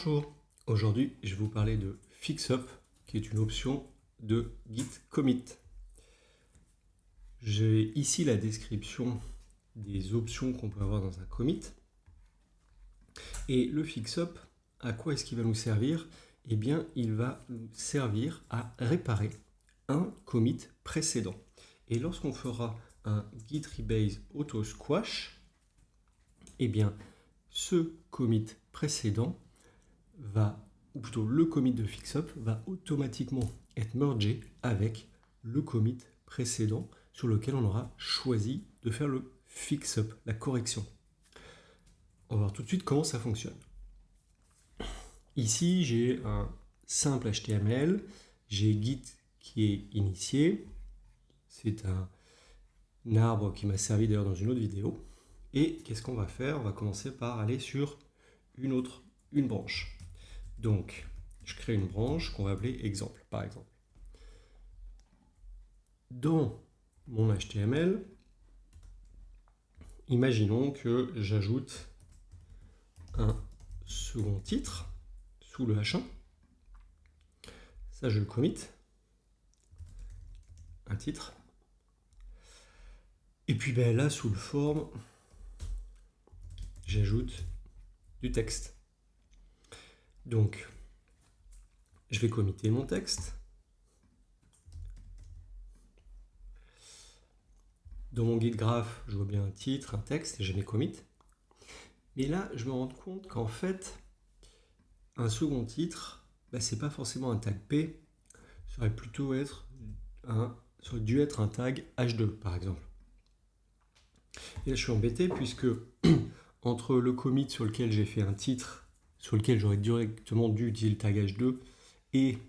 Bonjour, aujourd'hui je vais vous parler de FixUp qui est une option de Git Commit. J'ai ici la description des options qu'on peut avoir dans un commit. Et le FixUp, à quoi est-ce qu'il va nous servir? Eh bien, il va nous servir à réparer un commit précédent. Et lorsqu'on fera un Git Rebase Auto Squash, eh bien, ce commit précédent ou plutôt le commit de FixUp va automatiquement être mergé avec le commit précédent sur lequel on aura choisi de faire le FixUp, la correction. On va voir tout de suite comment ça fonctionne. Ici, j'ai un simple HTML, j'ai Git qui est initié, c'est un arbre qui m'a servi d'ailleurs dans une autre vidéo. Et qu'est-ce qu'on va faire? On va commencer par aller sur une branche. Donc, je crée une branche qu'on va appeler exemple, par exemple. Dans mon HTML, imaginons que j'ajoute un second titre sous le H1. Ça, je le commit. Un titre. Et puis là, sous le form, j'ajoute du texte. Donc, je vais committer mon texte. Dans mon guide graph, je vois bien un titre, un texte, et j'ai mes commits. Mais là, je me rends compte qu'en fait, un second titre, c'est pas forcément un tag P, ça aurait plutôt ça aurait dû être un tag H2, par exemple. Et là, je suis embêté puisque entre le commit sur lequel j'ai fait un titre, sur lequel j'aurais directement dû utiliser le tag H2, et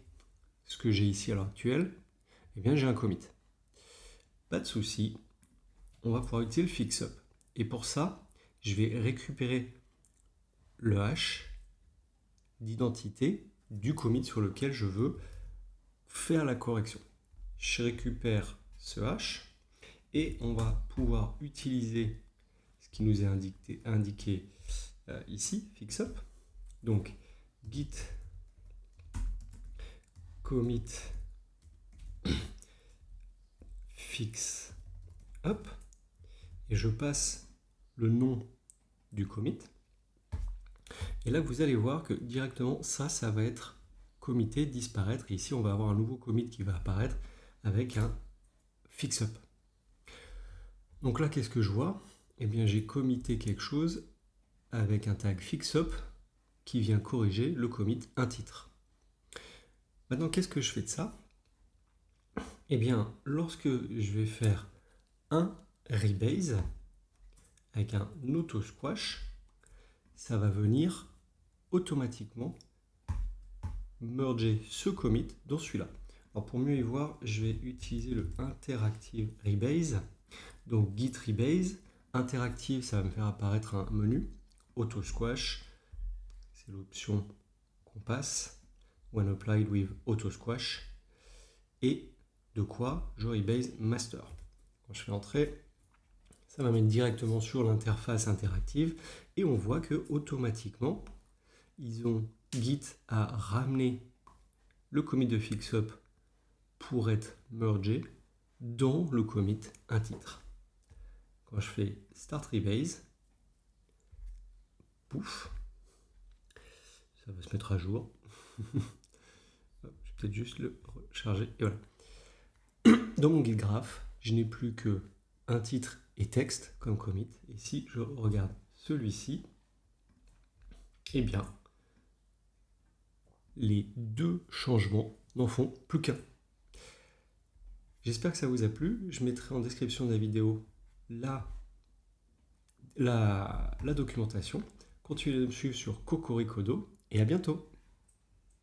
ce que j'ai ici à l'heure actuelle, eh bien j'ai un commit. Pas de souci, on va pouvoir utiliser le FixUp. Et pour ça, je vais récupérer le hash d'identité du commit sur lequel je veux faire la correction. Je récupère ce hash et on va pouvoir utiliser ce qui nous est indiqué ici, FixUp. Donc, git commit FixUp et je passe le nom du commit. Et là, vous allez voir que directement, ça va être commité, disparaître. Et ici, on va avoir un nouveau commit qui va apparaître avec un FixUp. Donc là, qu'est-ce que je vois? Eh bien, j'ai commité quelque chose avec un tag FixUp qui vient corriger le commit un titre. Maintenant, qu'est-ce que je fais de ça? Eh bien, lorsque je vais faire un rebase avec un auto squash, ça va venir automatiquement merger ce commit dans celui-là. Alors pour mieux y voir, je vais utiliser le interactive rebase. Donc git rebase, interactive, ça va me faire apparaître un menu. Auto squash, c'est l'option qu'on passe. When applied with auto squash. Et de quoi je rebase master. Quand je fais entrer, ça va mettre directement sur l'interface interactive et on voit que automatiquement, Git a ramené le commit de FixUp pour être mergé dans le commit un titre. Quand je fais Start Rebase, pouf, ça va se mettre à jour. Je vais peut-être juste le recharger. Et voilà. Dans mon guide graph, je n'ai plus que un titre et texte comme commit. Et si je regarde celui-ci, eh bien, les deux changements n'en font plus qu'un. J'espère que ça vous a plu. Je mettrai en description de la vidéo la documentation. Continuez de me suivre sur Cocoricodo et à bientôt.